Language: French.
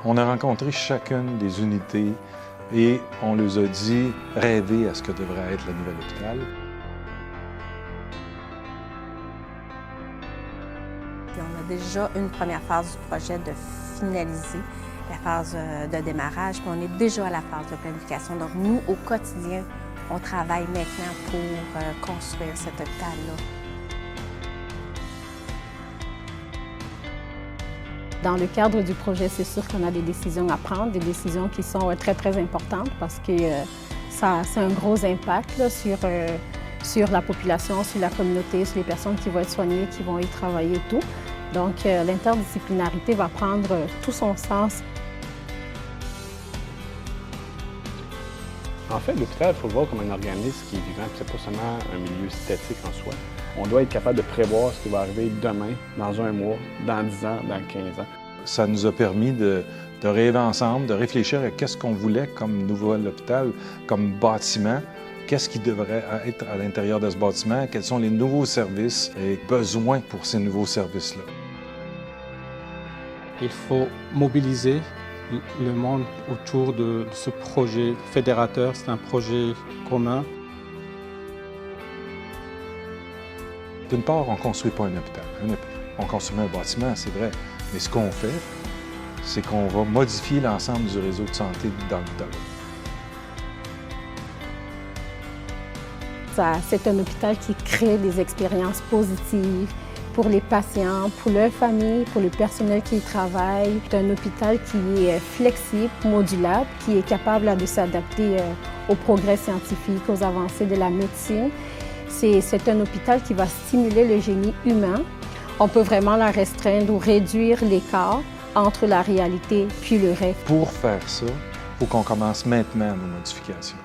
On a rencontré chacune des unités et on leur a dit rêver à ce que devrait être le nouvel hôpital. Puis on a déjà une première phase du projet de finaliser, la phase de démarrage, puis on est déjà à la phase de planification. Donc nous, au quotidien, on travaille maintenant pour construire cet hôpital-là. Dans le cadre du projet, c'est sûr qu'on a des décisions à prendre, des décisions qui sont très, très importantes parce que ça a un gros impact là, sur la population, sur la communauté, sur les personnes qui vont être soignées, qui vont y travailler et tout. Donc, l'interdisciplinarité va prendre tout son sens. En fait, l'hôpital, il faut le voir comme un organisme qui est vivant, c'est pas seulement un milieu statique en soi. On doit être capable de prévoir ce qui va arriver demain, dans un mois, dans 10 ans, dans 15 ans. Ça nous a permis de rêver ensemble, de réfléchir à qu'est-ce qu'on voulait comme nouvel hôpital, comme bâtiment, qu'est-ce qui devrait être à l'intérieur de ce bâtiment, quels sont les nouveaux services et besoins pour ces nouveaux services-là. Il faut mobiliser le monde autour de ce projet fédérateur. C'est un projet commun. D'une part, on ne construit pas un hôpital. On construit un bâtiment, c'est vrai. Mais ce qu'on fait, c'est qu'on va modifier l'ensemble du réseau de santé dans le temps. C'est un hôpital qui crée des expériences positives pour les patients, pour leurs familles, pour le personnel qui y travaille. C'est un hôpital qui est flexible, modulable, qui est capable de s'adapter aux progrès scientifiques, aux avancées de la médecine. C'est un hôpital qui va stimuler le génie humain. On peut vraiment la restreindre ou réduire l'écart entre la réalité puis le rêve. Pour faire ça, il faut qu'on commence maintenant nos modifications.